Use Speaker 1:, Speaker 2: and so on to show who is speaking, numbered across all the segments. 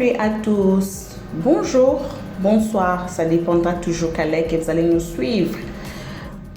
Speaker 1: Salut à tous, bonjour, bonsoir, ça dépendra toujours quelle heure que vous allez nous suivre.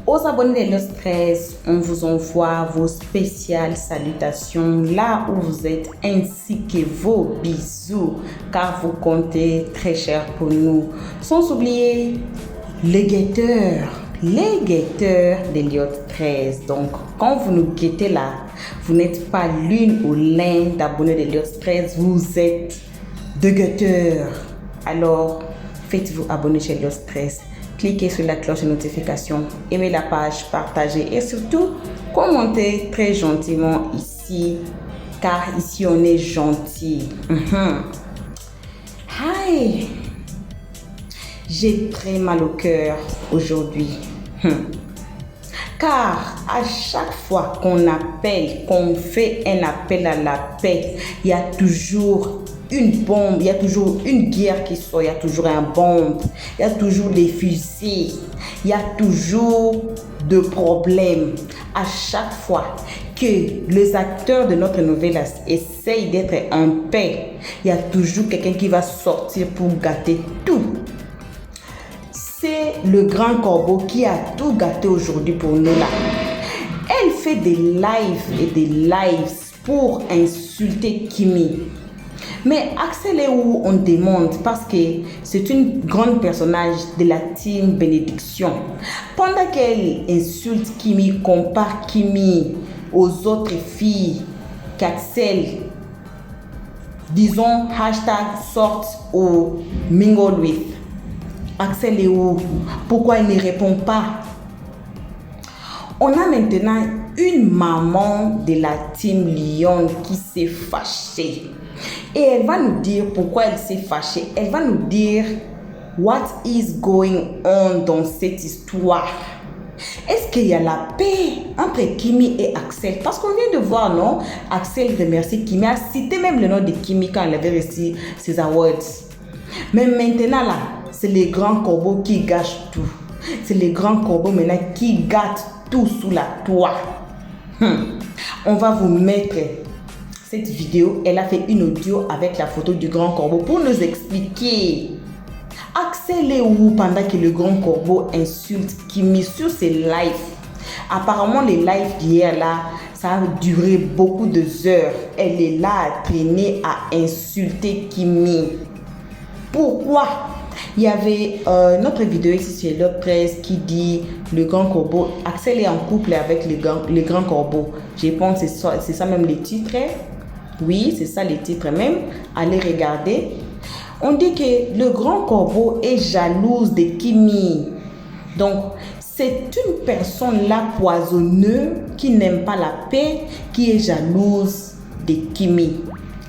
Speaker 1: Aux abonnés de Lost 13, on vous envoie vos spéciales salutations là où vous êtes ainsi que vos bisous car vous comptez très cher pour nous. Sans oublier les guetteurs d'Eliott 13. Donc, quand vous nous guettez là, vous n'êtes pas l'une ou l'un d'abonnés d'Eliott 13, vous êtes de guetteurs. Alors, faites-vous abonner chez Eliott 13. Cliquez sur la cloche de notification, aimez la page, partagez et surtout, commentez très gentiment ici, car ici on est gentil. Hi! J'ai très mal au cœur aujourd'hui. Car à chaque fois qu'on appelle, qu'on fait un appel à la paix, il y a toujours une bombe, il y a toujours une guerre qui sort, il y a toujours un bombe, il y a toujours des fusées, il y a toujours de problèmes. À chaque fois que les acteurs de notre nouvelle essayent d'être en paix, il y a toujours quelqu'un qui va sortir pour gâter tout. C'est le grand corbeau qui a tout gâté aujourd'hui pour nous là. Elle fait des lives et des lives pour insulter Kimi. Mais Axel est où on demande parce que c'est une grande personnage de la team Bénédiction. Pendant qu'elle insulte Kimi, compare Kimi aux autres filles qu'Axel, disons, hashtag sorte ou mingle with. Axel est où? Pourquoi il ne répond pas? On a maintenant une maman de la team Lyon qui s'est fâchée. Et elle va nous dire pourquoi elle s'est fâchée. Elle va nous dire what is going on dans cette histoire. Est-ce qu'il y a la paix entre Kimi et Axel? Parce qu'on vient de voir, non? Axel remercie Kimi, a cité même le nom de Kimi quand elle avait reçu ses awards. Mais maintenant là, c'est les grands corbeaux qui gâchent tout. C'est les grands corbeaux maintenant qui gâtent tout sous la toit. On va vous mettre cette vidéo. Elle a fait une audio avec la photo du grand corbeau pour nous expliquer. Axel est où pendant que le grand corbeau insulte Kimi sur ses lives? Apparemment, les lives d'hier là, ça a duré beaucoup d'heures. Elle est là à traîner, à insulter Kimi. Pourquoi? Il y avait notre vidéo ici sur Eliott 13 qui dit le grand corbeau. Axel est en couple avec le grand corbeau. Je pense que c'est ça même les titres. Oui, c'est ça les titres même. Allez regarder. On dit que le grand corbeau est jalouse de Kimi. Donc, c'est une personne là poisonneuse qui n'aime pas la paix, qui est jalouse de Kimi.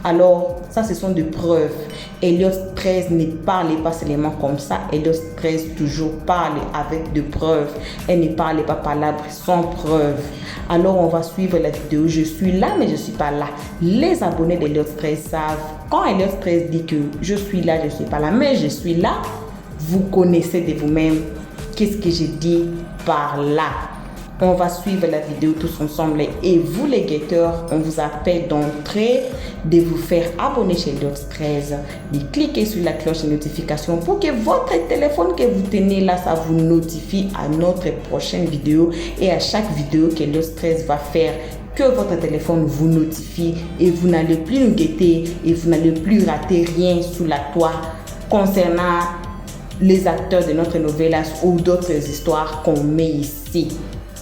Speaker 1: Alors, ça, ce sont des preuves. Eliott 13 ne parle pas seulement comme ça. Eliott 13 toujours parle avec des preuves. Elle ne parle pas palabres sans preuve. Alors, on va suivre la vidéo. Je suis là, mais je ne suis pas là. Les abonnés d'Eliott 13 savent. Quand Eliott 13 dit que je suis là, je ne suis pas là, mais je suis là, vous connaissez de vous-même qu'est-ce que j'ai dit par là. On va suivre la vidéo tous ensemble et vous les guetteurs, on vous appelle d'entrer, de vous faire abonner chez Eliott 13, de cliquer sur la cloche de notification pour que votre téléphone que vous tenez là, ça vous notifie à notre prochaine vidéo et à chaque vidéo que Eliott 13 va faire, que votre téléphone vous notifie et vous n'allez plus nous guetter et vous n'allez plus rater rien sous la toit concernant les acteurs de notre novelas ou d'autres histoires qu'on met ici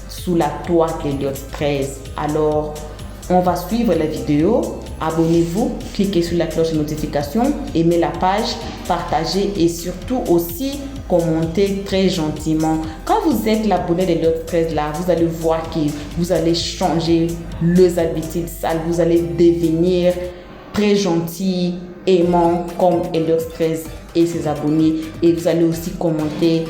Speaker 1: sous la toit d'Eliott 13. Alors, on va suivre la vidéo. Abonnez-vous, cliquez sur la cloche de notification, aimez la page, partagez et surtout aussi commentez très gentiment. Quand vous êtes l'abonné d'Eliott 13 là, vous allez voir que vous allez changer les habitudes sales, vous allez devenir très gentil, aimant comme Eliott 13 et ses abonnés et vous allez aussi commenter.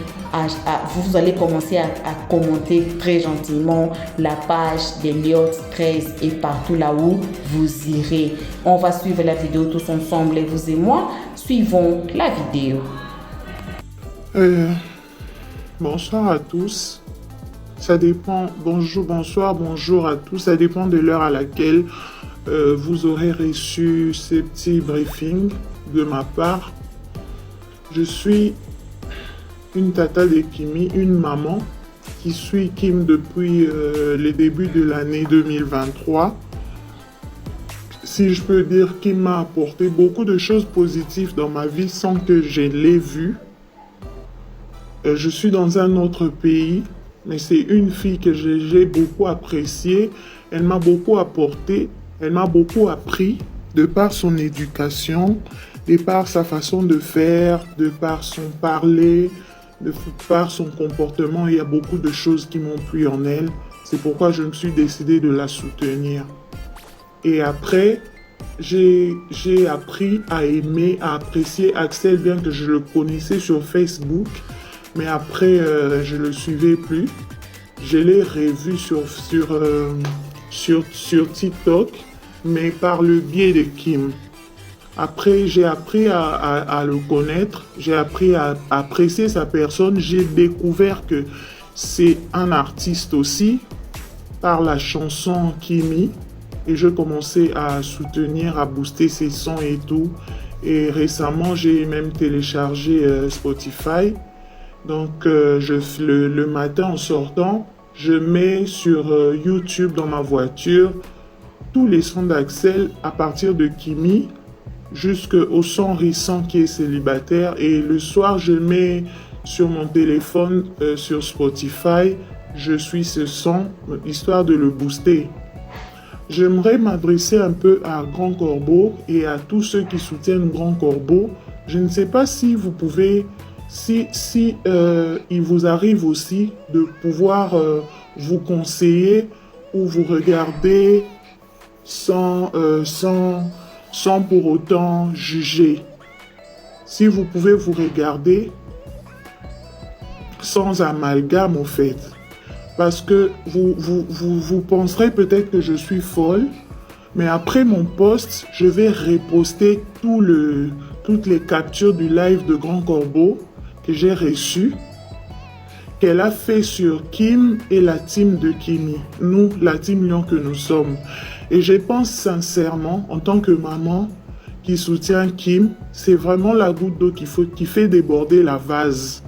Speaker 1: Vous allez commencer à commenter très gentiment la page d'Eliott 13 et partout là où vous irez. On va suivre la vidéo tous ensemble, vous et moi. Suivons la vidéo.
Speaker 2: Bonsoir à tous. Ça dépend. Bonjour, bonsoir, bonjour à tous. Ça dépend de l'heure à laquelle vous aurez reçu ces petits briefings de ma part. Je suis une tata de Kimi, une maman qui suit Kim depuis les débuts de l'année 2023. Si je peux dire qu'il m'a apporté beaucoup de choses positives dans ma vie sans que je l'ai vu. Je suis dans un autre pays, mais c'est une fille que j'ai beaucoup appréciée. Elle m'a beaucoup apporté, elle m'a beaucoup appris de par son éducation, de par sa façon de faire, de par son parler, de par son comportement. Il y a beaucoup de choses qui m'ont plu en elle. C'est pourquoi je me suis décidé de la soutenir. Et après, j'ai appris à aimer, à apprécier Axel, bien que je le connaissais sur Facebook. Mais après, je ne le suivais plus. Je l'ai revu sur TikTok, mais par le biais de Kim. Après, j'ai appris à le connaître, j'ai appris à apprécier sa personne. J'ai découvert que c'est un artiste aussi, par la chanson Kimi. Et je commençais à soutenir, à booster ses sons et tout. Et récemment, j'ai même téléchargé Spotify. Donc, le matin en sortant, je mets sur YouTube dans ma voiture tous les sons d'Axel à partir de Kimi jusqu'au son récent qui est célibataire. Et le soir, je mets sur mon téléphone, sur Spotify, je suis ce son, histoire de le booster. J'aimerais m'adresser un peu à Grand Corbeau et à tous ceux qui soutiennent Grand Corbeau. Je ne sais pas si vous pouvez, il vous arrive aussi de pouvoir vous conseiller ou vous regarder sans pour autant juger. Si vous pouvez vous regarder sans amalgame au fait. Parce que vous penserez peut-être que je suis folle, mais après mon post, je vais reposter toutes les captures du live de Grand Corbeau que j'ai reçu, qu'elle a fait sur Kim et la team de Kimi, nous, la team Lion que nous sommes. Et je pense sincèrement, en tant que maman qui soutient Kim, c'est vraiment la goutte d'eau qui fait déborder la vase.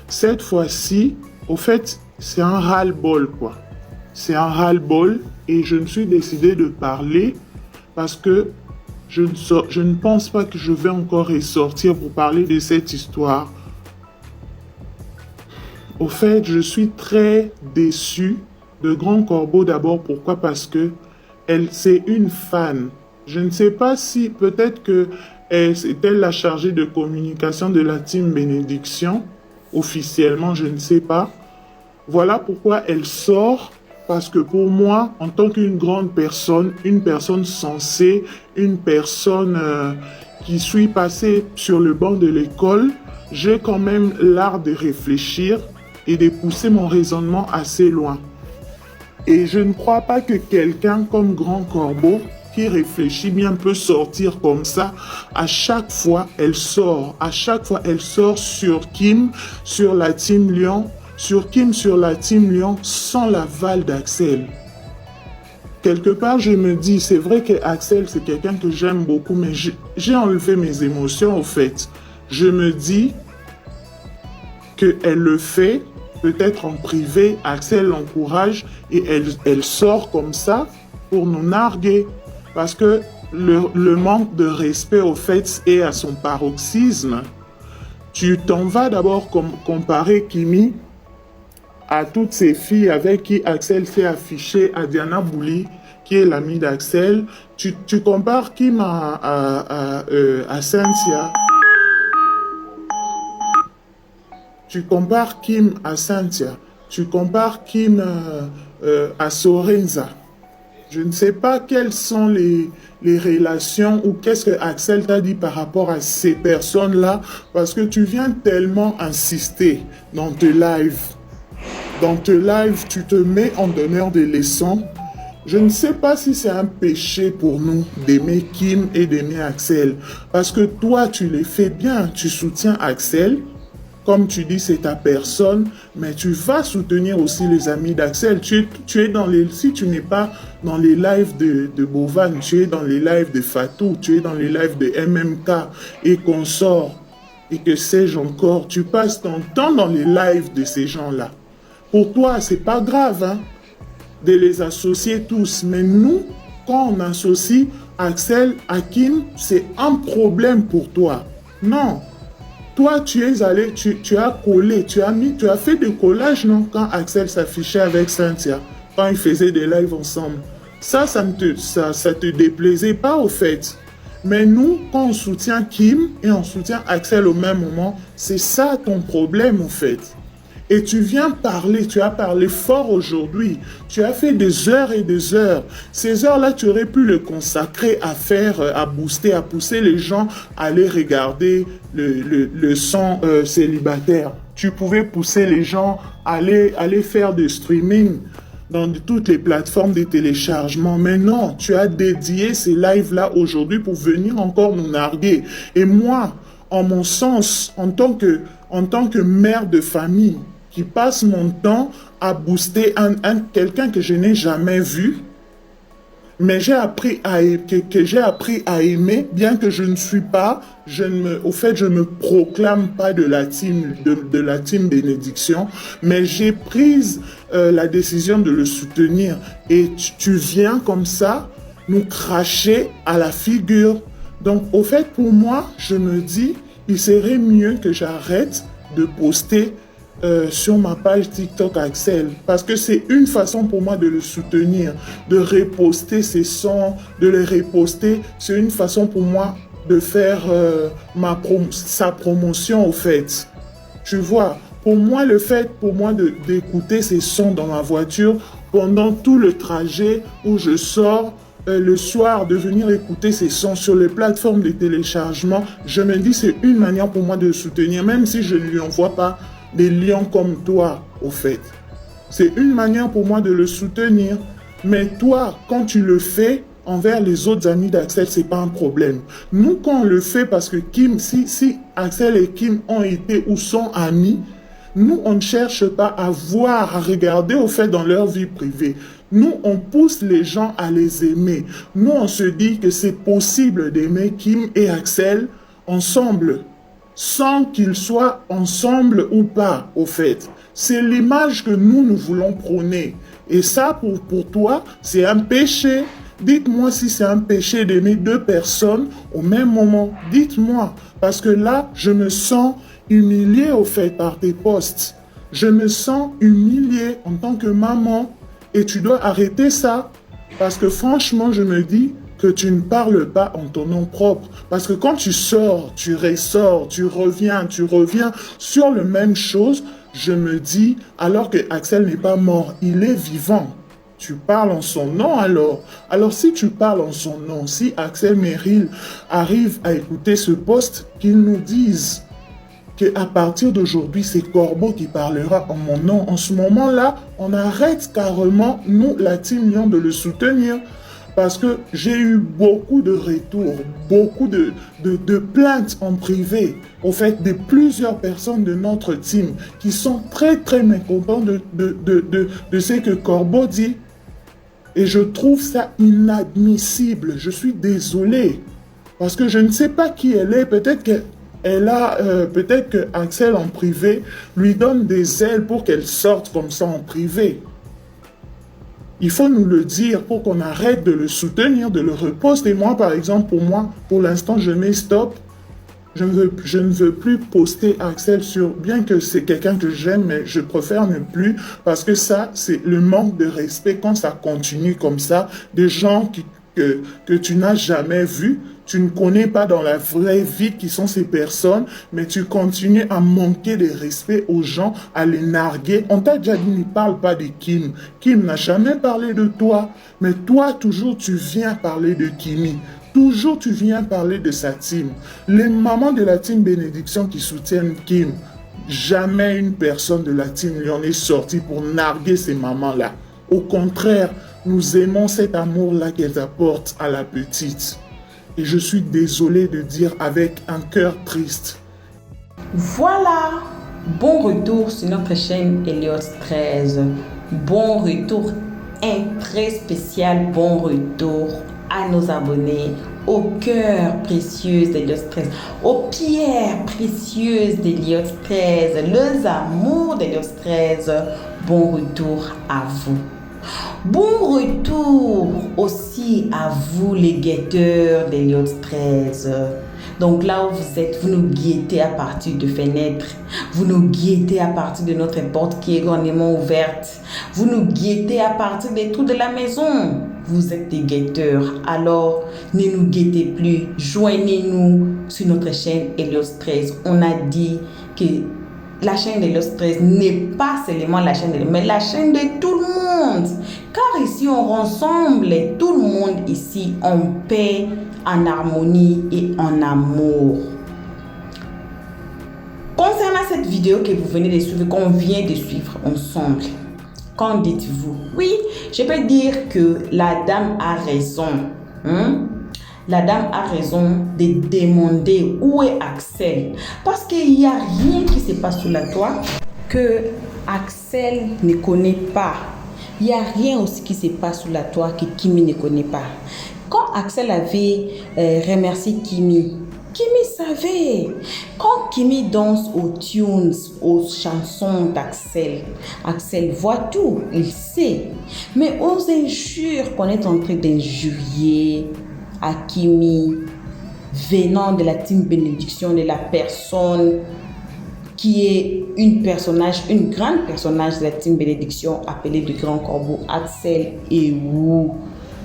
Speaker 2: Cette fois-ci, au fait, c'est un ras-le-bol, quoi. C'est un ras-le-bol et je me suis décidé de parler parce que je ne pense pas que je vais encore ressortir pour parler de cette histoire. Au fait, je suis très déçu de Grand Corbeau d'abord. Pourquoi? Parce que c'est une fan. Je ne sais pas si peut-être que c'est elle la chargée de communication de la team Bénédiction. Officiellement, je ne sais pas. Voilà pourquoi elle sort, parce que pour moi, en tant qu'une grande personne, une personne sensée, une personne qui suis passée sur le banc de l'école, j'ai quand même l'art de réfléchir et de pousser mon raisonnement assez loin. Et je ne crois pas que quelqu'un comme Grand Corbeau, qui réfléchit bien, peut sortir comme ça. À chaque fois, elle sort. À chaque fois, elle sort sur Kim, sur la team Lion, sur Kim, sur la team Lion, sans l'aval d'Axel. Quelque part, je me dis, c'est vrai qu'Axel, c'est quelqu'un que j'aime beaucoup, mais j'ai enlevé mes émotions, au fait. Je me dis qu'elle le fait, peut-être en privé, Axel l'encourage, et elle sort comme ça pour nous narguer. Parce que le manque de respect, au fait, est à son paroxysme. Tu t'en vas d'abord comparer Kimi à toutes ces filles avec qui Axel s'est affiché, à Diana Bouli, qui est l'amie d'Axel. Tu compares Kim à Cynthia. Tu compares Kim à Cynthia. Tu compares Kim à Sorenza. Je ne sais pas quelles sont les relations ou qu'est-ce que Axel t'a dit par rapport à ces personnes-là, parce que tu viens tellement insister dans tes lives. Dans tes lives, tu te mets en donneur de leçons. Je ne sais pas si c'est un péché pour nous d'aimer Kim et d'aimer Axel. Parce que toi, tu les fais bien. Tu soutiens Axel. comme tu dis, c'est ta personne, mais tu vas soutenir aussi les amis d'Axel. Tu es dans les, si tu n'es pas dans les lives de Bovan, tu es dans les lives de Fatou, tu es dans les lives de MMK et consorts, et que sais-je encore, tu passes ton temps dans les lives de ces gens-là. Pour toi, c'est pas grave, hein, de les associer tous, mais nous, quand on associe Axel, Hakim, c'est un problème pour toi. Non. Toi, tu es allé, tu as collé, tu as fait des collages, non, quand Axel s'affichait avec Cynthia, quand ils faisaient des lives ensemble. Ça te déplaisait pas au fait. Mais nous, quand on soutient Kim et on soutient Axel au même moment, c'est ça ton problème au fait. Et tu viens parler, tu as parlé fort aujourd'hui. Tu as fait des heures et des heures. Ces heures-là, tu aurais pu le consacrer à faire, à booster, à pousser les gens à aller regarder le son célibataire. Tu pouvais pousser les gens à aller faire du streaming dans toutes les plateformes de téléchargement. Mais non, tu as dédié ces lives-là aujourd'hui pour venir encore nous narguer. Et moi, en mon sens, en tant que mère de famille, qui passe mon temps à booster quelqu'un que je n'ai jamais vu, mais j'ai appris à aimer, bien que je ne suis pas, je ne me proclame pas de la team bénédiction, mais j'ai pris la décision de le soutenir. Et tu viens comme ça nous cracher à la figure. Donc, au fait, pour moi, je me dis, il serait mieux que j'arrête de poster sur ma page TikTok Axel, parce que c'est une façon pour moi de le soutenir, de reposter ses sons, de les reposter. C'est une façon pour moi de faire sa promotion au fait. Tu vois, pour moi, le fait d'écouter ses sons dans ma voiture pendant tout le trajet où je sors, le soir, de venir écouter ces sons sur les plateformes de téléchargement, je me dis c'est une manière pour moi de le soutenir, même si je ne lui envoie pas des lions comme toi, au fait. C'est une manière pour moi de le soutenir. Mais toi, quand tu le fais envers les autres amis d'Axel, c'est pas un problème. Nous, quand on le fait parce que Kim, si Axel et Kim ont été ou sont amis, nous, on ne cherche pas à voir, à regarder au fait dans leur vie privée. Nous, on pousse les gens à les aimer. Nous, on se dit que c'est possible d'aimer Kim et Axel ensemble, sans qu'ils soient ensemble ou pas, au fait. C'est l'image que nous voulons prôner. Et ça, pour toi, c'est un péché. Dites-moi si c'est un péché d'aimer deux personnes au même moment. Dites-moi. Parce que là, je me sens humilié, au fait, par tes posts. Je me sens humilié en tant que maman. Et tu dois arrêter ça. Parce que franchement, je me dis que tu ne parles pas en ton nom propre. Parce que quand tu sors, tu ressors, tu reviens sur le même chose, je me dis, alors que Axel n'est pas mort, il est vivant. Tu parles en son nom alors. Alors si tu parles en son nom, si Axel Merrill arrive à écouter ce post, qu'il nous dise qu'à partir d'aujourd'hui, c'est Corbeau qui parlera en mon nom. En ce moment-là, on arrête carrément, nous, la team Lion, de le soutenir. Parce que j'ai eu beaucoup de retours, beaucoup de plaintes en privé, au fait, de plusieurs personnes de notre team qui sont très, très mécontents de ce que Corbeau dit. Et je trouve ça inadmissible. Je suis désolé. Parce que je ne sais pas qui elle est. Peut-être que Axel en privé lui donne des ailes pour qu'elle sorte comme ça en privé. Il faut nous le dire pour qu'on arrête de le soutenir, de le reposter. Moi, par exemple, pour l'instant, je mets stop. Je ne veux plus poster Axel sur... Bien que c'est quelqu'un que j'aime, mais je préfère ne plus. Parce que ça, c'est le manque de respect quand ça continue comme ça. Des gens que tu n'as jamais vus. Tu ne connais pas dans la vraie vie qui sont ces personnes, mais tu continues à manquer de respect aux gens, à les narguer. On t'a déjà dit, ne parle pas de Kim. Kim n'a jamais parlé de toi, mais toi, toujours, tu viens parler de Kimi. Toujours, tu viens parler de sa team. Les mamans de la team Bénédiction qui soutiennent Kim, jamais une personne de la team Lion est sortie pour narguer ces mamans-là. Au contraire, nous aimons cet amour-là qu'elles apportent à la petite. Et je suis désolé de dire avec un cœur triste.
Speaker 1: Voilà, Bon retour sur notre chaîne Helios 13. Bon retour, un très spécial bon retour à nos abonnés, aux cœurs précieux d'Helios 13, aux pierres précieuses d'Helios 13, les amours d'Helios 13. Bon retour à vous. Bon retour aussi à vous les guetteurs d'Helios 13. Donc là où vous êtes, vous nous guettez à partir de fenêtres, vous nous guettez à partir de notre porte qui est grandement ouverte, vous nous guettez à partir des trous de la maison. Vous êtes des guetteurs, alors ne nous guettez plus, joignez-nous sur notre chaîne Helios 13. On a dit que la chaîne d'Helios 13 n'est pas seulement la chaîne mais la chaîne de tout le monde. Car ici, on rassemble tout le monde ici en paix, en harmonie et en amour. Concernant cette vidéo que vous venez de suivre, qu'on vient de suivre ensemble, qu'en dites-vous? Oui, je peux dire que la dame a raison. La dame a raison de demander où est Axel. Parce qu'il n'y a rien qui se passe sous la toit que Axel ne connaît pas. Il n'y a rien aussi qui se passe sous la toit que Kimi ne connaît pas. Quand Axel avait remercié Kimi, Kimi savait. Quand Kimi danse aux tunes, aux chansons d'Axel, Axel voit tout, il sait. Mais aux injures qu'on est en train d'injurier à Kimi, venant de la team bénédiction, de la personne qui est une grande personnage de la team bénédiction appelée de Grand Corbeau, Axel et où?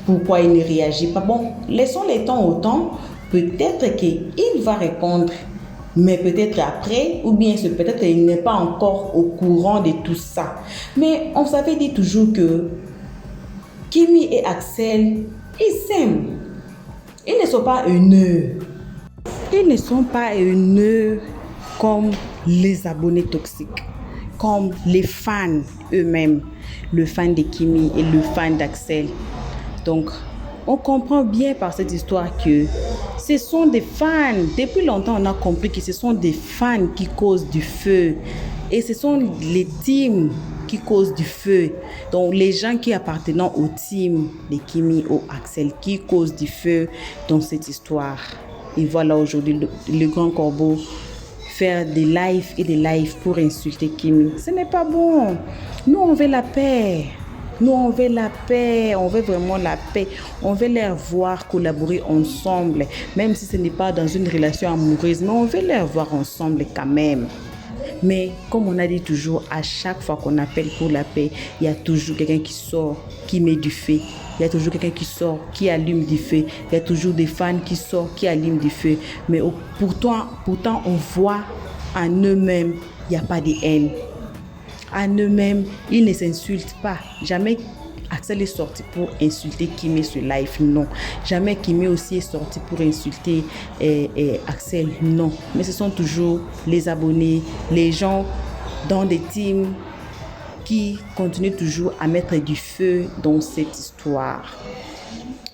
Speaker 1: Pourquoi il ne réagit pas? Bon, laissons les temps au temps. Peut-être qu'il va répondre, mais peut-être après, ou bien peut-être qu'il n'est pas encore au courant de tout ça. Mais on s'avait dit toujours que Kimi et Axel, ils s'aiment. Ils ne sont pas haineux. Ils ne sont pas haineux comme les abonnés toxiques, comme les fans eux-mêmes, le fan de Kimi et le fan d'Axel. Donc, on comprend bien par cette histoire que ce sont des fans. Depuis longtemps, on a compris que ce sont des fans qui causent du feu. Et ce sont les teams qui causent du feu. Donc, les gens qui appartiennent au team de Kimi ou Axel qui causent du feu dans cette histoire. Et voilà aujourd'hui le Grand Corbeau faire des lives et des lives pour insulter Kimi. Ce n'est pas bon. Nous, on veut la paix. Nous, on veut la paix, on veut vraiment la paix. On veut les voir collaborer ensemble, même si ce n'est pas dans une relation amoureuse, mais on veut les voir ensemble quand même. Mais comme on a dit toujours, à chaque fois qu'on appelle pour la paix, il y a toujours quelqu'un qui sort, qui met du feu. Il y a toujours quelqu'un qui sort, qui allume du feu. Il y a toujours des fans qui sortent, qui allument du feu. Mais pourtant, on voit en eux-mêmes, il n'y a pas de haine. En eux-mêmes, ils ne s'insultent pas. Jamais Axel est sorti pour insulter Kimi sur live, non. Jamais Kimi aussi est sorti pour insulter Axel, non. Mais ce sont toujours les abonnés, les gens dans des teams qui continuent toujours à mettre du feu dans cette histoire.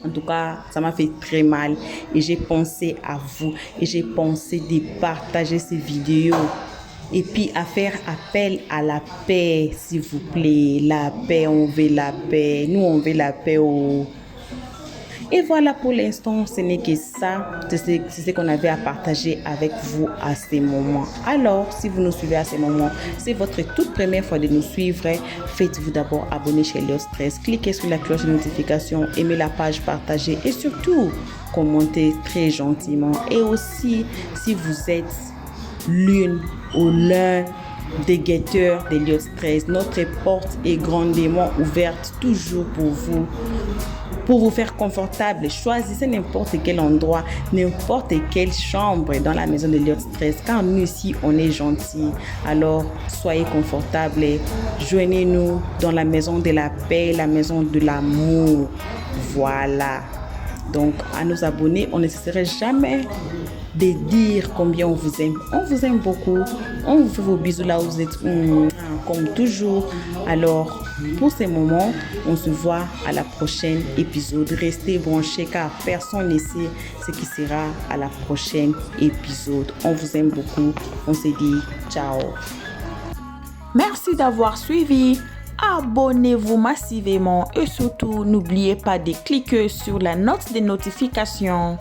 Speaker 1: En tout cas, ça m'a fait très mal et j'ai pensé à vous et j'ai pensé de partager ces vidéos. Et puis à faire appel à la paix, s'il vous plaît. La paix, on veut la paix. Nous, on veut la paix. Et voilà, pour l'instant, ce n'est que ça. C'est ce qu'on avait à partager avec vous à ces moments. Alors, si vous nous suivez à ces moments, c'est votre toute première fois de nous suivre. Faites-vous d'abord abonner chez Helios 13. Cliquez sur la cloche de notification, aimez la page, partagez et surtout, commentez très gentiment. Et aussi, si vous êtes l'une ou l'un des guetteurs d'Helios 13, notre porte est grandement ouverte toujours pour vous faire confortable. Choisissez n'importe quel endroit, n'importe quelle chambre dans la maison d'Helios 13, car nous ici on est gentils. Alors soyez confortables, joignez-nous dans la maison de la paix, la maison de l'amour. Voilà. Donc à nos abonnés, on ne cesserait jamais de dire combien on vous aime. On vous aime beaucoup. On vous fait vos bisous là où vous êtes, comme toujours. Alors, pour ces moments, on se voit à la prochaine épisode. Restez branchés car personne ne sait ce qui sera à la prochaine épisode. On vous aime beaucoup. On se dit ciao. Merci d'avoir suivi. Abonnez-vous massivement et surtout n'oubliez pas de cliquer sur la note de notification.